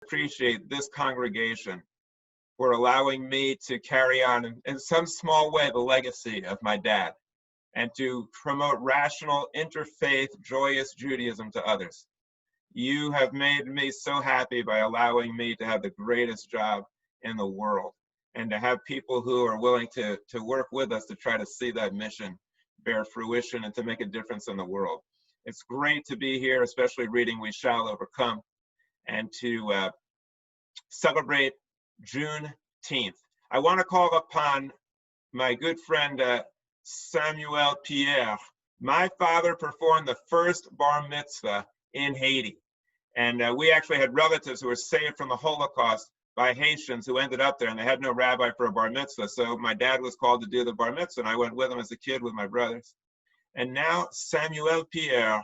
appreciate this congregation for allowing me to carry on in some small way the legacy of my dad and to promote rational, interfaith, joyous Judaism to others. You have made me so happy by allowing me to have the greatest job in the world and to have people who are willing to work with us to try to see that mission bear fruition and to make a difference in the world. It's great to be here, especially reading We Shall Overcome, and to celebrate Juneteenth. I want to call upon my good friend Samley Pierre. My father performed the first bar mitzvah in Haiti. And we actually had relatives who were saved from the Holocaust by Haitians who ended up there, and they had no rabbi for a bar mitzvah. So my dad was called to do the bar mitzvah, and I went with him as a kid with my brothers. And now Samley Pierre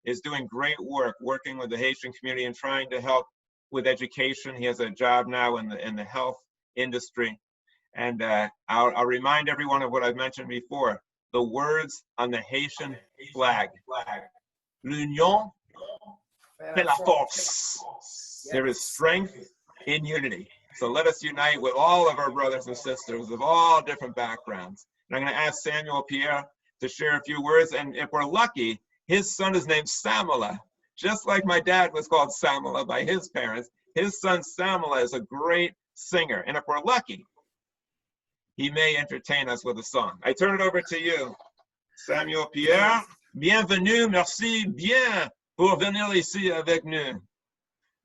is doing great work, working with the Haitian community and trying to help with education. He has a job now in the health industry. And I'll remind everyone of what I've mentioned before, the words on the Haitian flag. L'union fait la force. There is strength in unity. So let us unite with all of our brothers and sisters of all different backgrounds. And I'm going to ask Samley Pierre to share a few words. And if we're lucky, his son is named Samala. Just like my dad was called Samala by his parents, his son Samala is a great singer. And if we're lucky, he may entertain us with a song. I turn it over to you, Samley Pierre. Bienvenue, merci bien pour venir ici avec nous.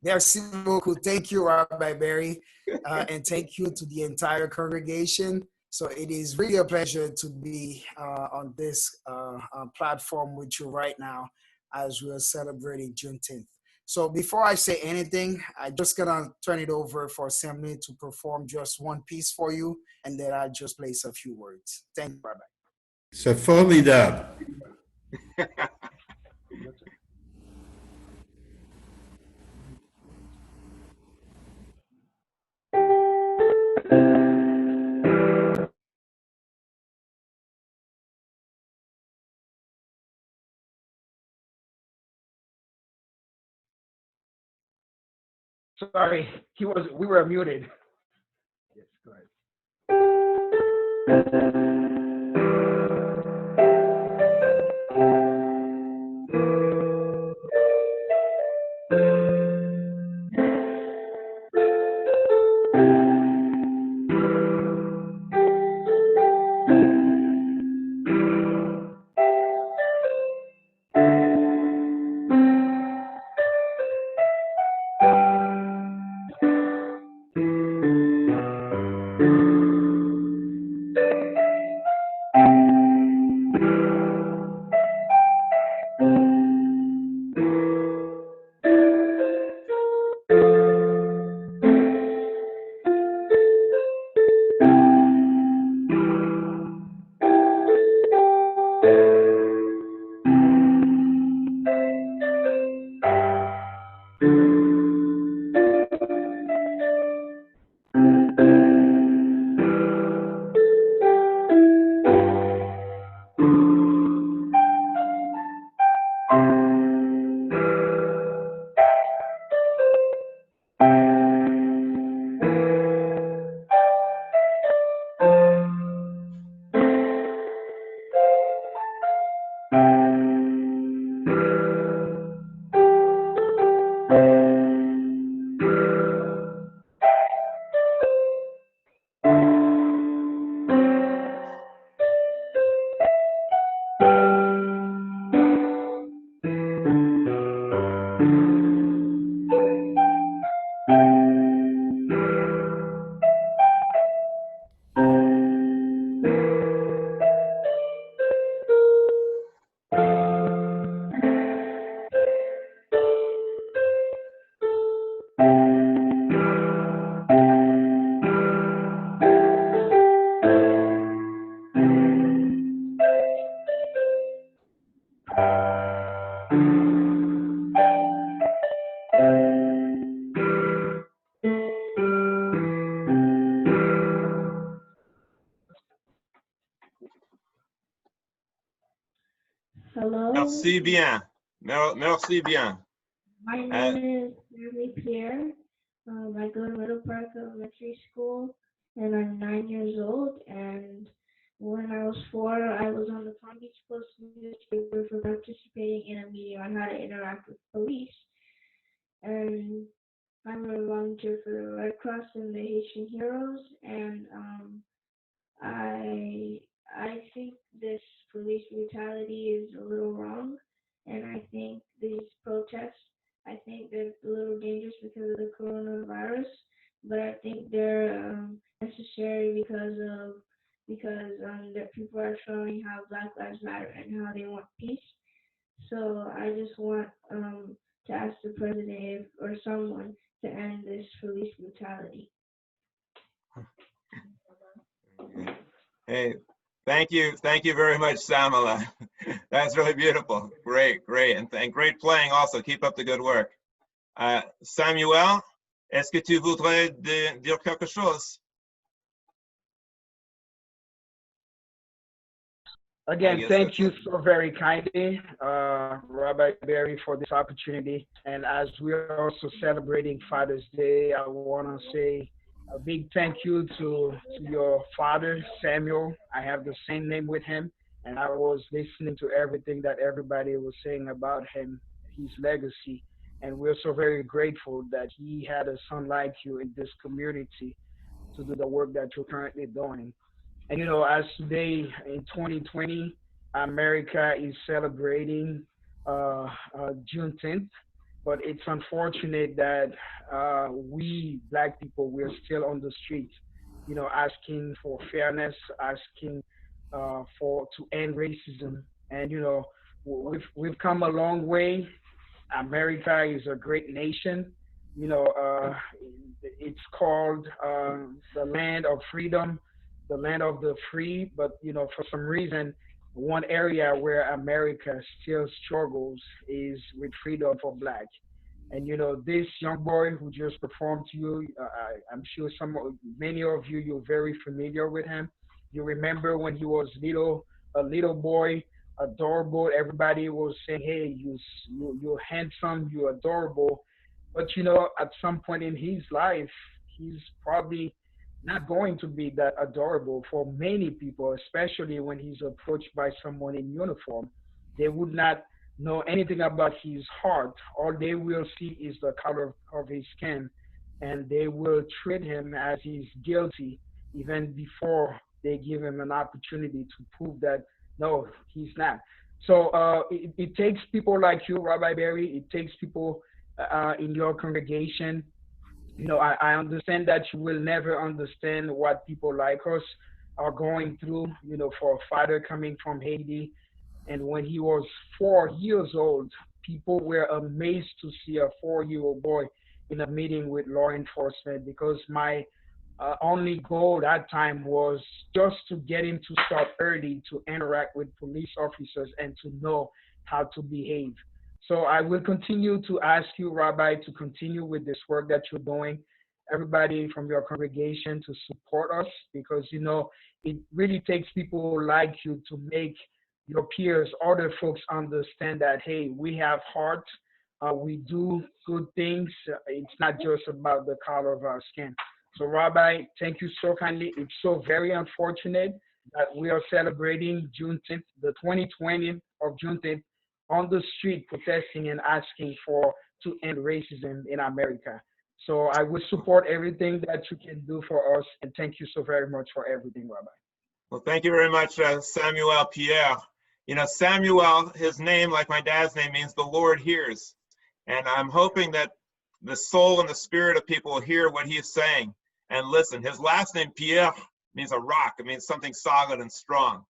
Merci beaucoup. Thank you, Rabbi Barry, and thank you to the entire congregation. So it is really a pleasure to be on this platform with you right now as we are celebrating Juneteenth. So before I say anything, I'm just gonna turn it over for Samley to perform just one piece for you, and then I'll just place a few words. Thank you, Rabbi. C'est formidable. Sorry, we were muted. Yes, go ahead. Hello. Merci bien. Merci bien. My name is Samley Pierre, I go to Middle Park Elementary School, and I'm 9 years old. And when I was 4, I was on the Palm Beach Post newspaper for participating in a meeting on how to interact with police. And I'm a volunteer for the Red Cross and the Haitian Heroes. And I I think this police brutality is a little wrong, and I think these protests, I think they're a little dangerous because of the coronavirus, but I think they're necessary because that people are showing how Black Lives Matter and how they want peace. So I just want to ask the president or someone to end this police brutality. Hey, thank you very much, Samala. That's really beautiful. Great, and great playing also. Keep up the good work. Samuel, est-ce que tu voudrais dire quelque chose? Again, thank you so very kindly, Rabbi Barry, for this opportunity. And as we're also celebrating Father's Day, I want to say a big thank you to your father, Samuel. I have the same name with him, and I was listening to everything that everybody was saying about him, his legacy. And we're so very grateful that he had a son like you in this community to do the work that you're currently doing. And as today in 2020, America is celebrating Juneteenth, but it's unfortunate that we Black people, we're still on the street, asking for fairness, asking to end racism. And we've come a long way. America is a great nation. It's called the land of freedom, the land of the free. But for some reason, one area where America still struggles is with freedom for Black. And this young boy who just performed to you, I'm sure many of you, you're very familiar with him. You remember when he was a little boy, adorable. Everybody was saying, "Hey, you're handsome, you're adorable." But at some point in his life, he's probably not going to be that adorable for many people, especially when he's approached by someone in uniform. They would not know anything about his heart. All they will see is the color of his skin, and they will treat him as he's guilty even before they give him an opportunity to prove that no, he's not. So it takes people like you, Rabbi Barry. It takes people in your congregation. I understand that you will never understand what people like us are going through. For a father coming from Haiti, and when he was 4 years old, people were amazed to see a 4-year-old boy in a meeting with law enforcement, because my only goal that time was just to get him to start early to interact with police officers and to know how to behave. So I will continue to ask you, Rabbi, to continue with this work that you're doing. Everybody from your congregation to support us, because it really takes people like you to make your peers, other folks understand that, hey, we have heart, we do good things. It's not just about the color of our skin. So Rabbi, thank you so kindly. It's so very unfortunate that we are celebrating Juneteenth, the 2020 of Juneteenth, on the street protesting and asking to end racism in America. So I will support everything that you can do for us, and thank you so very much for everything, Rabbi. Well, thank you very much, Samuel Pierre. Samuel, his name, like my dad's name, means the Lord hears. And I'm hoping that the soul and the spirit of people will hear what he's saying and listen. His last name, Pierre, means a rock. It means something solid and strong.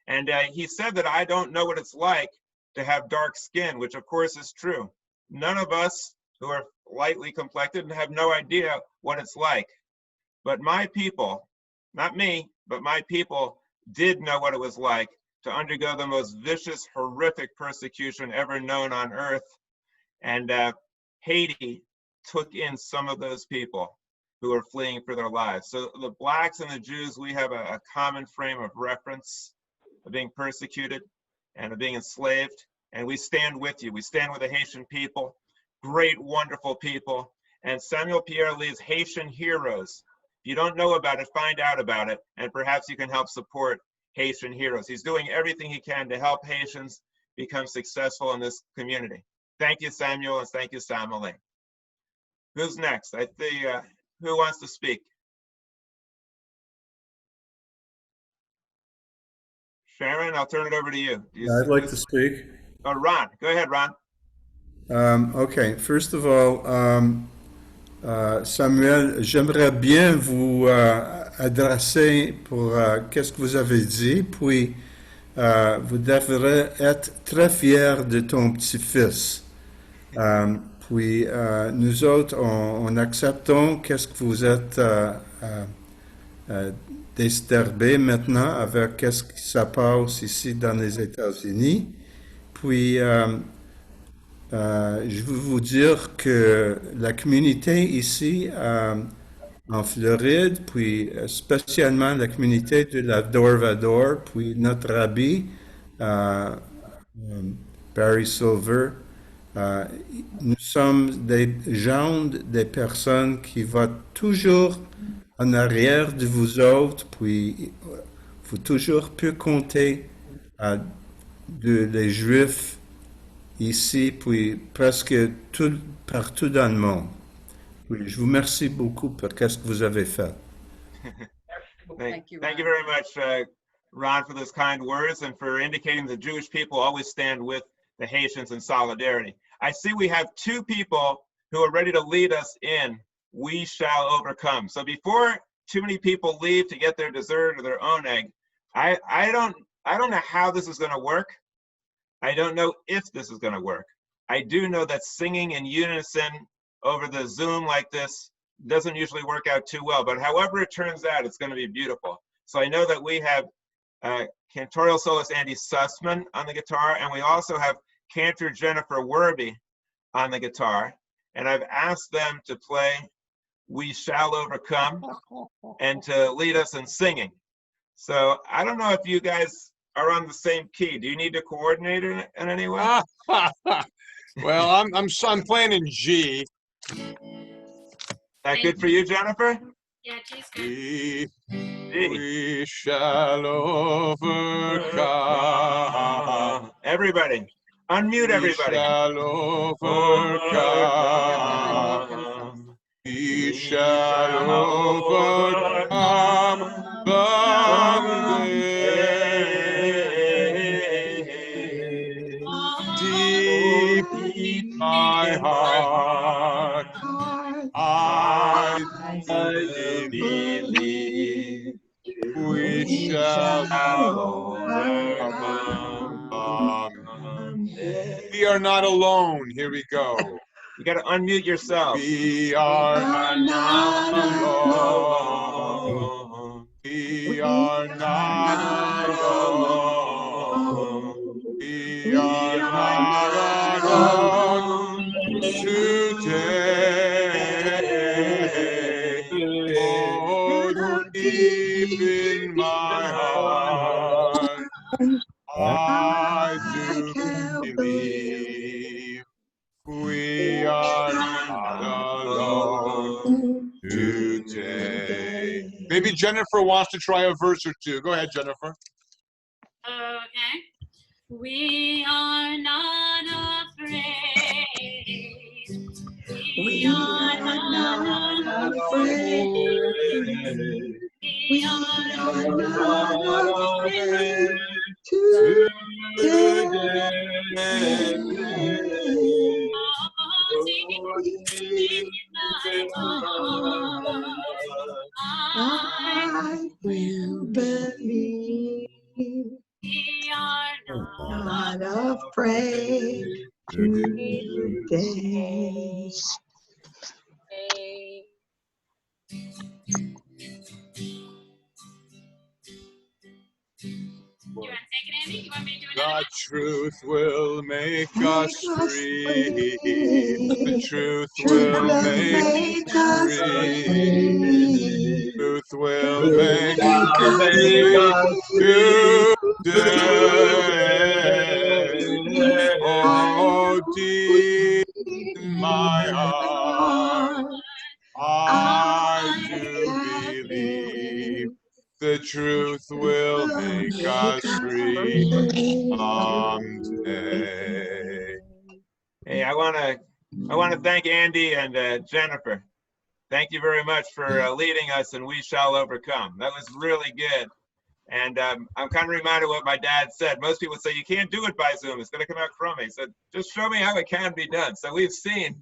And he said that I don't know what it's like to have dark skin, which of course is true. None of us who are lightly complected have no idea what it's like. But my people, not me, but my people did know what it was like to undergo the most vicious, horrific persecution ever known on earth. And Haiti took in some of those people who are fleeing for their lives. So the Blacks and the Jews, we have a common frame of reference of being persecuted and of being enslaved. And we stand with you. We stand with the Haitian people, great, wonderful people. And Samuel Pierre leads Haitian Heroes. If you don't know about it, find out about it, and perhaps you can help support Haitian Heroes. He's doing everything he can to help Haitians become successful in this community. Thank you, Samuel, and thank you, Samley. Who's next? I think, who wants to speak? Sharon, I'll turn it over to you. I'd like to speak. Oh, Ron. Go ahead, Ron. Okay, first of all, Samuel, j'aimerais bien vous adresser pour qu'est-ce que vous avez dit, puis vous devrez être très fier de ton petit-fils. Puis nous autres, on acceptons qu'est-ce que vous êtes disturbés maintenant avec qu'est-ce qui se passe ici dans les États-Unis. Puis je veux vous dire que la communauté ici en Floride, puis spécialement la communauté de la Va-Dor, puis notre rabbi, Rabbi Silver, nous sommes des gens, des personnes qui vont toujours en arrière de vous autres, puis vous toujours pu compter les Juifs ici, puis presque partout dans le monde. Oui, je vous remercie beaucoup pour ce que vous avez fait. Thank you very much, Ron, for those kind words and for indicating the Jewish people always stand with the Haitians in solidarity. I see we have two people who are ready to lead us in We Shall Overcome. So before too many people leave to get their dessert or their ONEG, I don't know how this is going to work. I don't know if this is going to work. I do know that singing in unison over the Zoom like this doesn't usually work out too well, but however it turns out, it's going to be beautiful. So I know that we have cantorial soloist Andy Sussman on the guitar, and we also have cantor Jennifer Werby on the guitar, and I've asked them to play We Shall Overcome and to lead us in singing. So I don't know if you guys are on the same key. Do you need to coordinate in any way? Well, I'm playing in G. That good for you, Jennifer? Yeah, G's good. We shall overcome. Everybody, unmute everybody. We shall overcome. We shall overcome the deep in my heart. I believe we shall overcome. We are not alone. Here we go. You got to unmute yourself. We are not alone. We are not alone. We are not alone today. Oh, deep in my heart, I do believe we are not alone today. Maybe Jennifer wants to try a verse or two. Go ahead, Jennifer. Okay. We are not afraid. We are not afraid. We are not afraid today. I will believe. We are not afraid today. You want to take it, Andy? You want me to do it? The truth will make us free. The truth will make us free. Truth will make us free today. Oh, deep in my heart, I do believe the truth will make us free someday. Hey, I want to thank Andy and Jennifer. Thank you very much for leading us in We Shall Overcome. That was really good. And I'm kind of reminded of what my dad said. Most people say, you can't do it by Zoom. It's going to come out crummy. He said, just show me how it can be done. So we've seen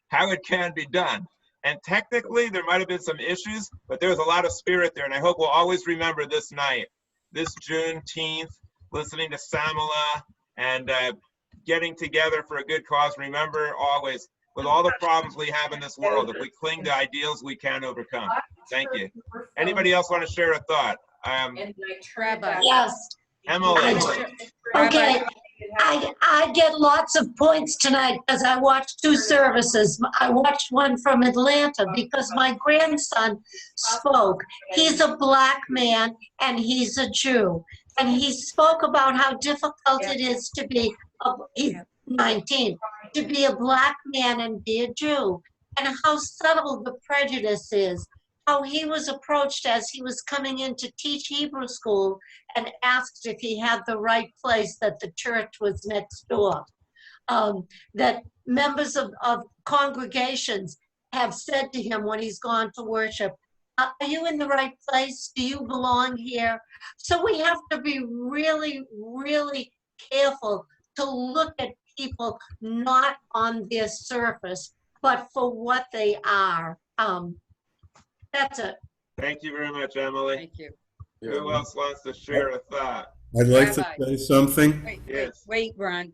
how it can be done. And technically, there might have been some issues, but there was a lot of spirit there. And I hope we'll always remember this night, this Juneteenth, listening to Samala and getting together for a good cause. Remember always, with all the problems we have in this world, if we cling to ideals, we can overcome. Thank you. Anybody else want to share a thought? Rabbi. Yes. Emily. Okay. I get lots of points tonight because I watched 2 services. I watched one from Atlanta because my grandson spoke. He's a black man and he's a Jew. And he spoke about how difficult it is to be, he's 19, to be a black man and be a Jew. And how subtle the prejudice is. How he was approached as he was coming in to teach Hebrew school and asked if he had the right place, that the church was next door. That members of congregations have said to him when he's gone to worship, are you in the right place? Do you belong here? So we have to be really, really careful to look at people not on their surface, but for what they are. That's it. Thank you very much, Emily. Thank you. Who else wants to share a thought? I'd like to Rabbi. say something. Wait, Ron.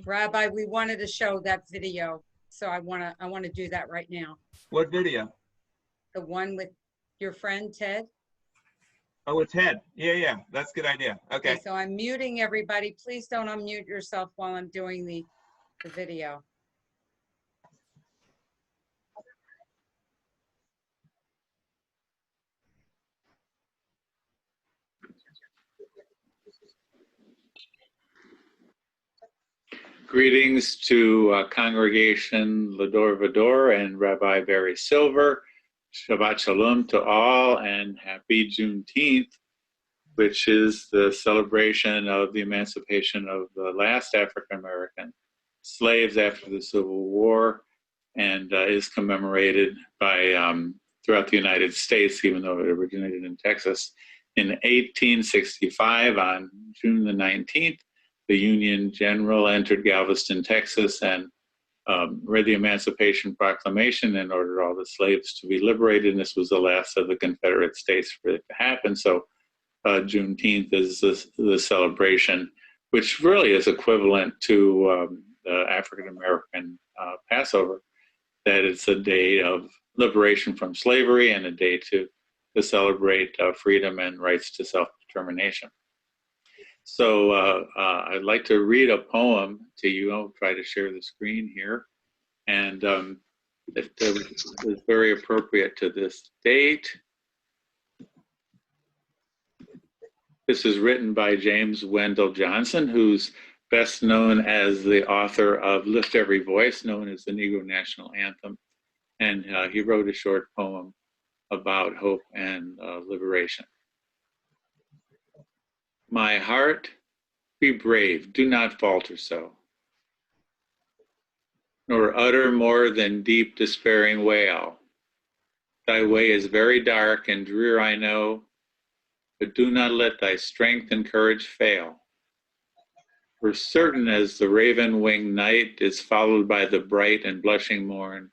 Rabbi, we wanted to show that video, so I wanna do that right now. What video? The one with your friend Ted. Oh, it's Ted. Yeah, that's a good idea. Okay. So I'm muting everybody. Please don't unmute yourself while I'm doing the video. Greetings to Congregation Va-Dor and Rabbi Barry Silver. Shabbat Shalom to all and happy Juneteenth, which is the celebration of the emancipation of the last African-American slaves after the Civil War, and is commemorated by throughout the United States, even though it originated in Texas. In 1865, on June the 19th, the Union General entered Galveston, Texas, and read the Emancipation Proclamation and ordered all the slaves to be liberated. And this was the last of the Confederate States for it to happen. So Juneteenth is the celebration, which really is equivalent to the African-American Passover, that it's a day of liberation from slavery and a day to celebrate freedom and rights to self-determination. So I'd like to read a poem to you. I'll try to share the screen here. And it is very appropriate to this date. This is written by James Wendell Johnson, who's best known as the author of Lift Every Voice, known as the Negro National Anthem. And he wrote a short poem about hope and liberation. My heart, be brave, do not falter so, nor utter more than deep despairing wail. Thy way is very dark and drear, I know, but do not let thy strength and courage fail. For certain as the raven-winged night is followed by the bright and blushing morn,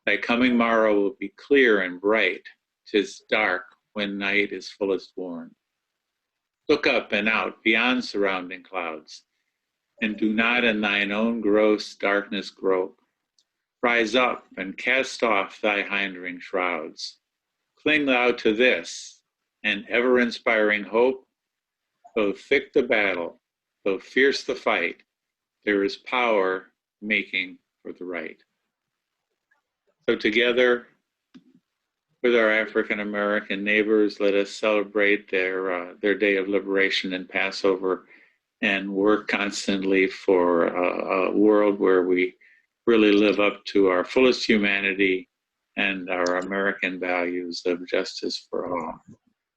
thy coming morrow will be clear and bright. 'Tis dark when night is fullest worn. Look up and out beyond surrounding clouds, and do not in thine own gross darkness grope. Rise up and cast off thy hindering shrouds. Cling thou to this, and ever-inspiring hope. Though thick the battle, though fierce the fight, there is power making for the right. So together, with our African-American neighbors, let us celebrate their day of liberation and Passover, and work constantly for a world where we really live up to our fullest humanity and our American values of justice for all.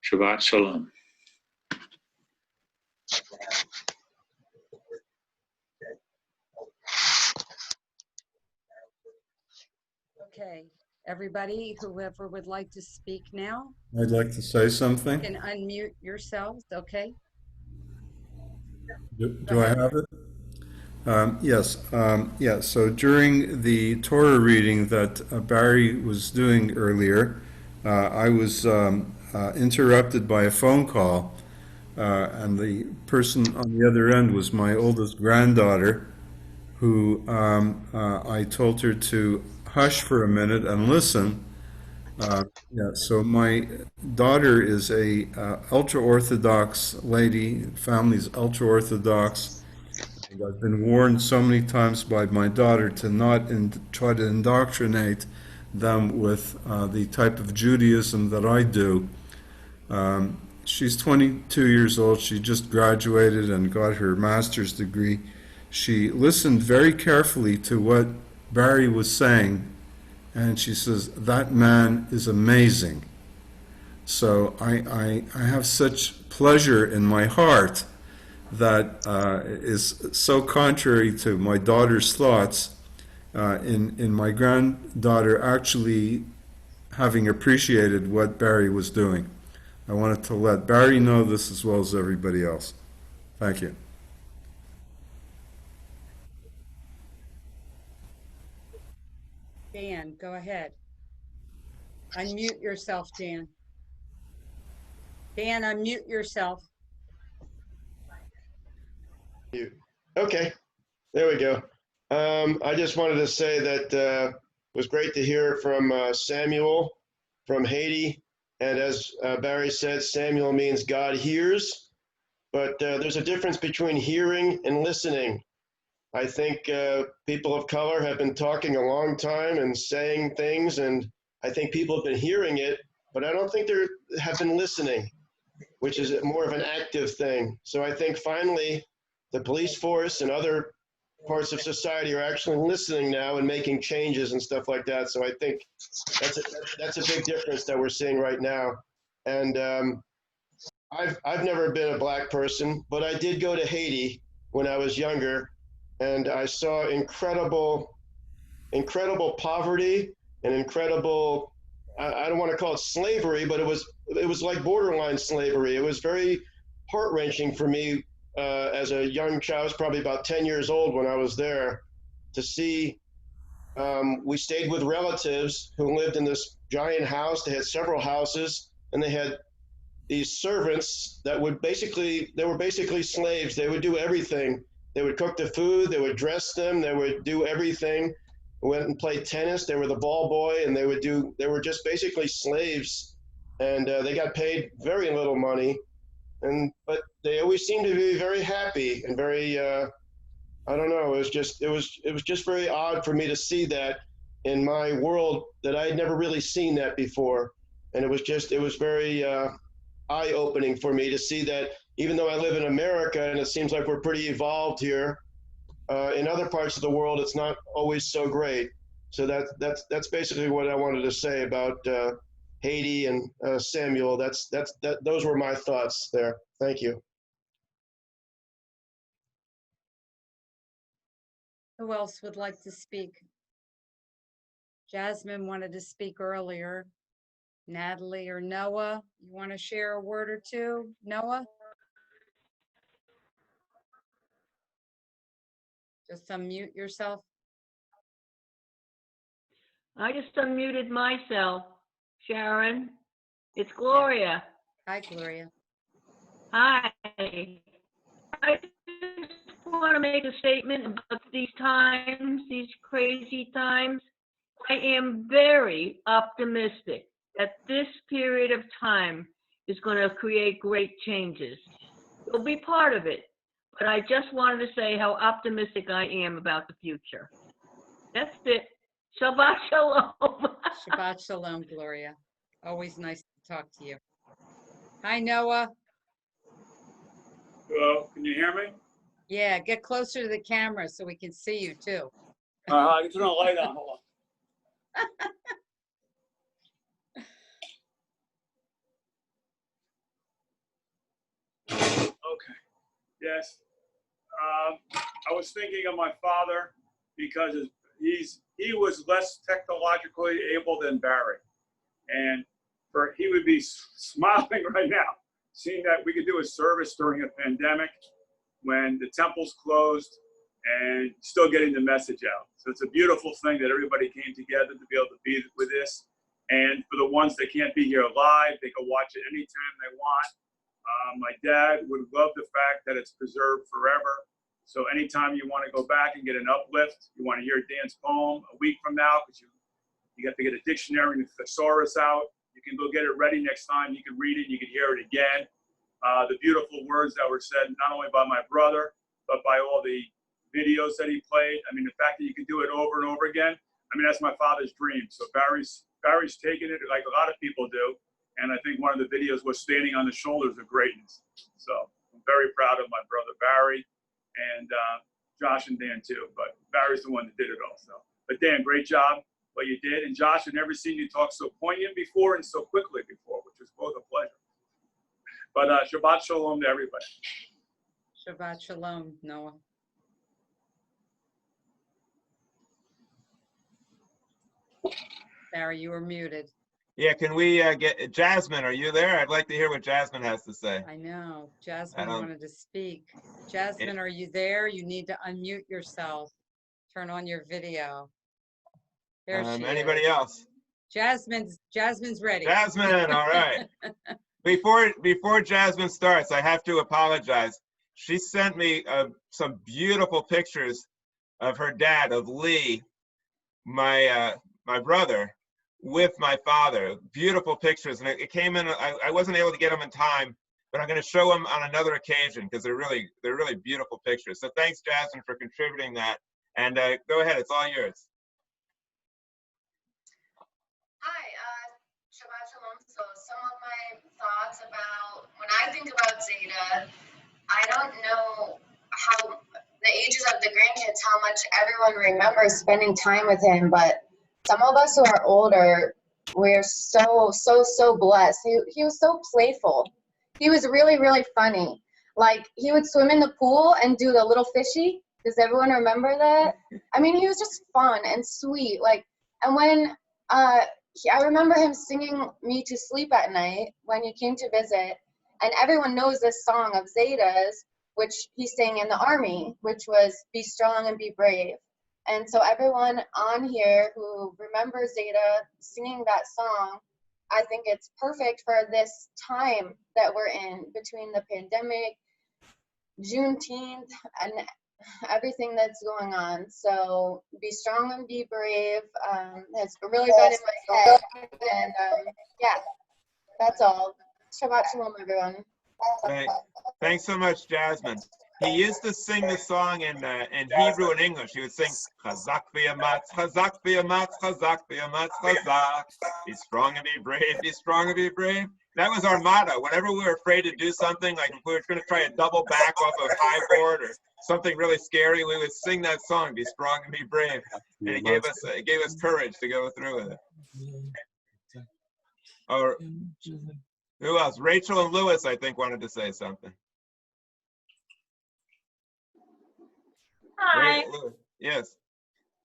Shabbat Shalom. Okay, everybody, whoever would like to speak now, I'd like to say something. can unmute yourselves, okay? Do I have it? Yes. Yeah. So during the Torah reading that Barry was doing earlier, I was interrupted by a phone call, and the person on the other end was my oldest granddaughter, who I told her to hush for a minute and listen. Yeah, so my daughter is a ultra-Orthodox lady, family's ultra-Orthodox. And I've been warned so many times by my daughter to not try to indoctrinate them with the type of Judaism that I do. She's 22 years old. She just graduated and got her master's degree. She listened very carefully to what Barry was saying, and she says, that man is amazing. So I have such pleasure in my heart that is so contrary to my daughter's thoughts in my granddaughter actually having appreciated what Barry was doing. I wanted to let Barry know this as well as everybody else. Thank you. Dan, go ahead. Unmute yourself, Dan. Dan, unmute yourself. Okay, there we go. I just wanted to say that it was great to hear from Samuel from Haiti. And as Barry said, Samuel means God hears. But there's a difference between hearing and listening. I think people of color have been talking a long time and saying things, and I think people have been hearing it, but I don't think they have been listening, which is more of an active thing. So I think finally the police force and other parts of society are actually listening now and making changes and stuff like that. So I think that's a big difference that we're seeing right now. And I've never been a black person, but I did go to Haiti when I was younger, and I saw incredible poverty and incredible, I don't want to call it slavery, but it was like borderline slavery. It was very heart-wrenching for me as a young child. I was probably about 10 years old when I was there, to see. We stayed with relatives who lived in this giant house. They had several houses, and they had these servants that they were basically slaves. They would do everything. They would cook the food, they would dress them, they would do everything. We went and played tennis. They were the ball boy, and they were just basically slaves, and they got paid very little money. But they always seemed to be very happy and very, I don't know, it was just very odd for me to see that in my world, that I had never really seen that before. And it was very eye-opening for me to see that even though I live in America and it seems like we're pretty evolved here, in other parts of the world, it's not always so great. So that's basically what I wanted to say about Haiti and Samuel. Those were my thoughts there. Thank you. Who else would like to speak? Jasmine wanted to speak earlier. Natalie or Noah, you want to share a word or two? Noah? Just unmute yourself. I just unmuted myself, Sharon. It's Gloria. Hi, Gloria. Hi. I just want to make a statement about these times, these crazy times. I am very optimistic that this period of time is going to create great changes. You'll be part of it, but I just wanted to say how optimistic I am about the future. That's it. Shabbat shalom. Shabbat shalom, Gloria. Always nice to talk to you. Hi, Noah. Hello, can you hear me? Yeah, get closer to the camera so we can see you too. I can turn the light on, hold on. Yes. I was thinking of my father because he was less technologically able than Barry. And he would be smiling right now, seeing that we could do a service during a pandemic when the temple's closed and still getting the message out. So it's a beautiful thing that everybody came together to be able to be with this. And for the ones that can't be here live, they can watch it anytime they want. My dad would love the fact that it's preserved forever. So anytime you want to go back and get an uplift, you want to hear Dan's poem a week from now, because you have to get a dictionary and a thesaurus out. You can go get it ready next time. You can read it. You can hear it again. The beautiful words that were said, not only by my brother, but by all the videos that he played. I mean, the fact that you can do it over and over again, I mean, that's my father's dream. So Barry's taken it like a lot of people do. And I think one of the videos was standing on the shoulders of greatness. So I'm very proud of my brother Barry and Josh and Dan too. But Barry's the one that did it also. But Dan, great job what you did. And Josh, I've never seen you talk so poignant before and so quickly before, which was both a pleasure. But Shabbat Shalom to everybody. Shabbat Shalom, Noah. Barry, you were muted. Yeah, can we get Jasmine? Are you there? I'd like to hear what Jasmine has to say. I know. Jasmine wanted to speak. Jasmine, are you there? You need to unmute yourself. Turn on your video. There she anybody is. Else? Jasmine's ready. Jasmine, all right. Before Jasmine starts, I have to apologize. She sent me some beautiful pictures of her dad, of Lee, my brother, with my father. Beautiful pictures, and it came in. I wasn't able to get them in time, but I'm going to show them on another occasion because they're really beautiful pictures. So thanks, Jasmine, for contributing that. And go ahead, it's all yours. Hi, Shabbat Shalom. So some of my thoughts about when I think about Zeta, I don't know how the ages of the grandkids, how much everyone remembers spending time with him, but some of us who are older, we're so blessed. He was so playful. He was really, really funny. Like, he would swim in the pool and do the little fishy. Does everyone remember that? I mean, he was just fun and sweet. Like, and when I remember him singing me to sleep at night when he came to visit, and everyone knows this song of Zeta's, which he sang in the army, which was "Be strong and be brave." And so everyone on here who remembers Zeta singing that song, I think it's perfect for this time that we're in between the pandemic, Juneteenth, and everything that's going on. So be strong and be brave. It's really been in my head. And yeah, that's all. Shabbat Shalom, everyone. Thanks so much, Jasmine. He used to sing the song in Hebrew and English. He would sing, Chazak v'yamatz, Chazak v'yamatz, Chazak v'yamatz, Chazak. Be strong and be brave, be strong and be brave. That was our motto. Whenever we were afraid to do something, like if we were going to try a double back off a high board or something really scary, we would sing that song, Be strong and be brave. And it gave us courage to go through with it. Or who else? Rachel and Lewis, I think, wanted to say something. Hi. Yes.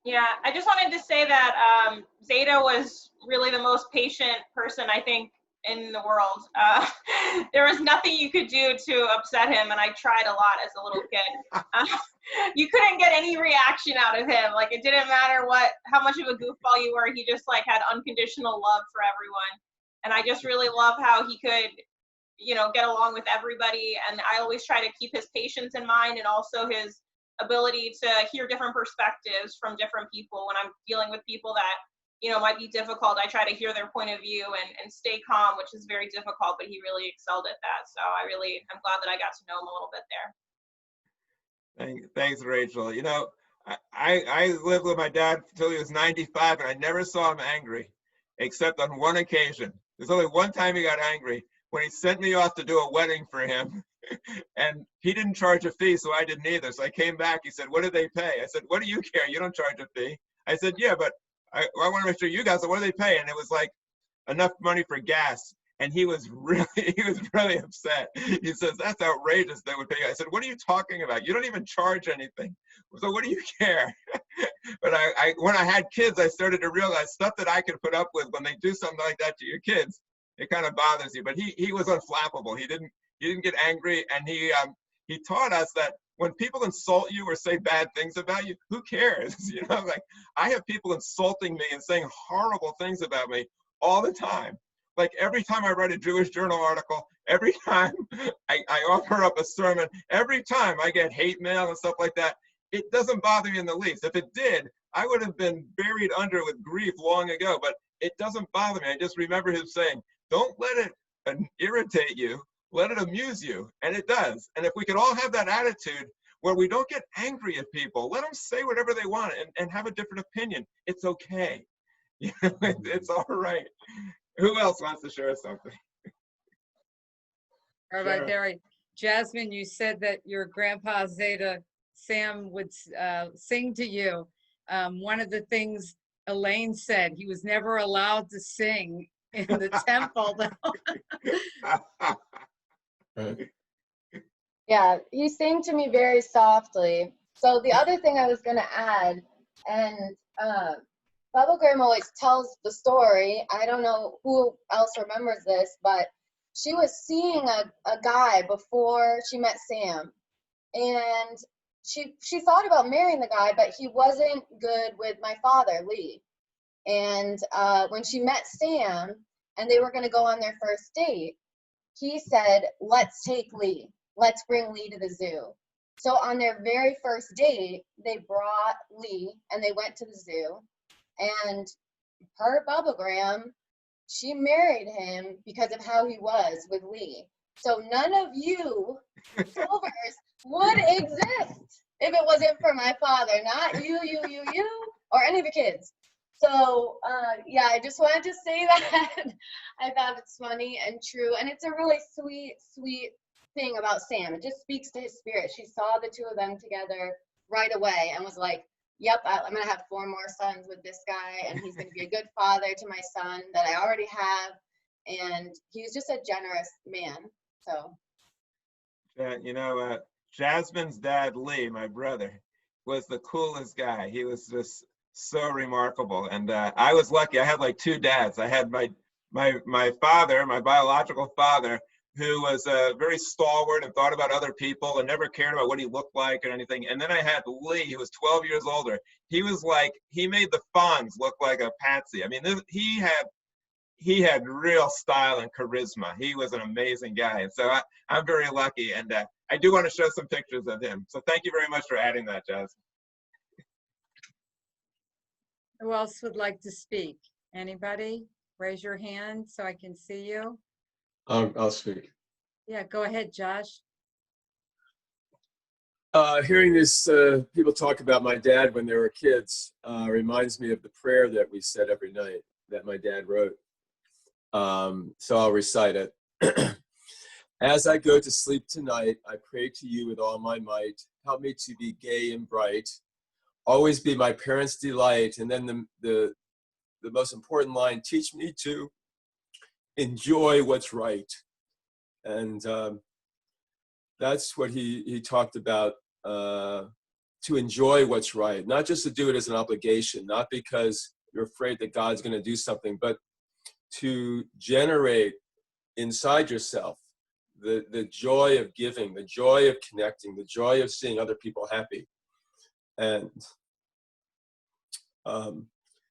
Yeah, I just wanted to say that Zeta was really the most patient person, I think, in the world. There was nothing you could do to upset him, and I tried a lot as a little kid. You couldn't get any reaction out of him. Like, it didn't matter how much of a goofball you were. He just like had unconditional love for everyone. And I just really love how he could, get along with everybody. And I always try to keep his patience in mind and also his ability to hear different perspectives from different people. When I'm dealing with people that, might be difficult, I try to hear their point of view and stay calm, which is very difficult, but he really excelled at that. So I'm glad that I got to know him a little bit there. Thanks, Rachel. I lived with my dad until he was 95, and I never saw him angry, except on one occasion. There's only one time he got angry, when he sent me off to do a wedding for him. And he didn't charge a fee, so I didn't either. So I came back, he said, what do they pay? I said, what do you care? You don't charge a fee. I said, yeah, but I want to make sure you guys, what do they pay? And it was like enough money for gas. And he was really upset. He says, that's outrageous that would pay. I said, what are you talking about? You don't even charge anything. So what do you care? But when I had kids, I started to realize stuff that I could put up with when they do something like that to your kids, it kind of bothers you. But he was unflappable. He didn't get angry. And he taught us that when people insult you or say bad things about you, who cares? You know, like I have people insulting me and saying horrible things about me all the time. Like every time I write a Jewish Journal article, every time I offer up a sermon, every time I get hate mail and stuff like that, it doesn't bother me in the least. If it did, I would have been buried under with grief long ago, but it doesn't bother me. I just remember him saying, don't let it irritate you, let it amuse you. And it does. And if we could all have that attitude where we don't get angry at people, let them say whatever they want and have a different opinion. It's okay. You know, it's all right. Who else wants to share something? Rabbi Barry, Jasmine, you said that your grandpa Zeta Sam would sing to you. One of the things Elaine said, he was never allowed to sing in the temple. Yeah, he sang to me very softly. So the other thing I was going to add, and Baba Graham always tells the story. I don't know who else remembers this, but she was seeing a guy before she met Sam. And she thought about marrying the guy, but he wasn't good with my father, Lee. And when she met Sam and they were going to go on their first date, he said, let's take Lee. Let's bring Lee to the zoo. So on their very first date, they brought Lee and they went to the zoo. And per Baba Graham, she married him because of how he was with Lee. So none of you Silvers would exist if it wasn't for my father. Not you, or any of the kids. So yeah, I just wanted to say that. I thought it's funny and true. And it's a really sweet thing about Sam. It just speaks to his spirit. She saw the two of them together right away and was like, yep, I'm going to have 4 more sons with this guy, and he's going to be a good father to my son that I already have. And he was just a generous man. So, you know, Jasmine's dad, Lee, my brother, was the coolest guy. He was just so remarkable. And I was lucky. I had like 2 dads. I had my father, my biological father, who was very stalwart and thought about other people and never cared about what he looked like or anything. And then I had Lee, who was 12 years older. He was like, he made the Fonz look like a patsy. I mean, he had real style and charisma. He was an amazing guy. And so I'm very lucky. And I do want to show some pictures of him. So thank you very much for adding that, Jazz. Who else would like to speak? Anybody? Raise your hand so I can see you. I'll speak. Yeah, go ahead, Josh. Hearing this, people talk about my dad when they were kids reminds me of the prayer that we said every night that my dad wrote. So I'll recite it. As I go to sleep tonight, I pray to you with all my might. Help me to be gay and bright. Always be my parents' delight. And then the most important line, teach me to enjoy what's right. And that's what he talked about, to enjoy what's right, not just to do it as an obligation, not because you're afraid that God's going to do something, but to generate inside yourself the joy of giving, the joy of connecting, the joy of seeing other people happy. And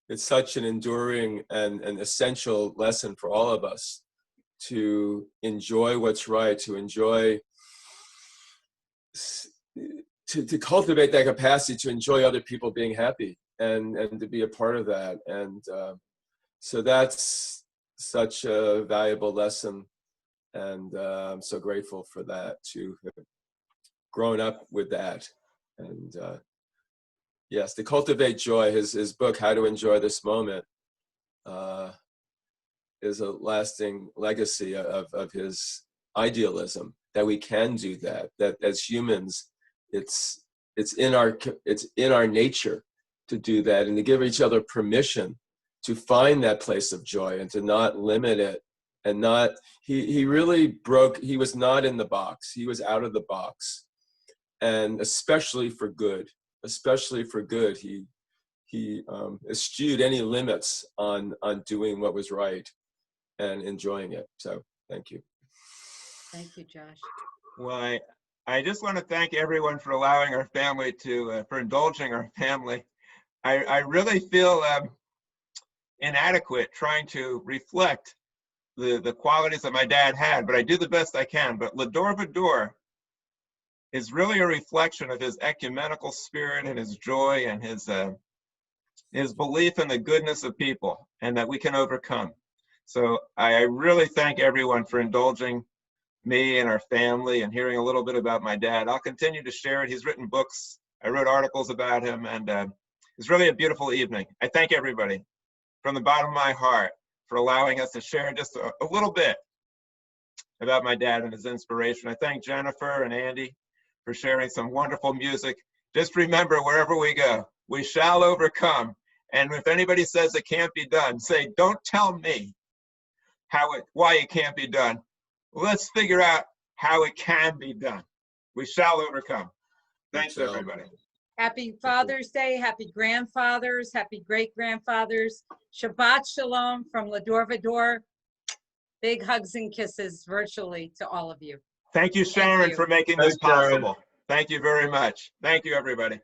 it's such an enduring and an essential lesson for all of us to enjoy what's right, to enjoy, to cultivate that capacity to enjoy other people being happy and to be a part of that. And so that's such a valuable lesson. And I'm so grateful for that, to have grown up with that. And yes, to cultivate joy, his book, How to Enjoy This Moment, is a lasting legacy of his idealism, that we can do that as humans, it's in our nature to do that, and to give each other permission to find that place of joy and to not limit it and not, he really broke, he was not in the box. He was out of the box, and especially for good, he eschewed any limits on doing what was right and enjoying it. So thank you. Thank you, Josh. Well, I just want to thank everyone for allowing our family to, for indulging our family. I really feel inadequate trying to reflect the qualities that my dad had, but I do the best I can. But Va-Dor is really a reflection of his ecumenical spirit and his joy and his belief in the goodness of people and that we can overcome. So I really thank everyone for indulging me and our family and hearing a little bit about my dad. I'll continue to share it. He's written books. I wrote articles about him, and it's really a beautiful evening. I thank everybody from the bottom of my heart for allowing us to share just a little bit about my dad and his inspiration. I thank Jennifer and Andy for sharing some wonderful music. Just remember, wherever we go, we shall overcome. And if anybody says it can't be done, say, don't tell me why it can't be done. Let's figure out how it can be done. We shall overcome. Thanks, everybody. Happy Father's Day, happy grandfathers, happy great-grandfathers. Shabbat Shalom from Va-Dor. Big hugs and kisses virtually to all of you. Thank you, Sharon, for making this possible. Thank you very much. Thank you, everybody.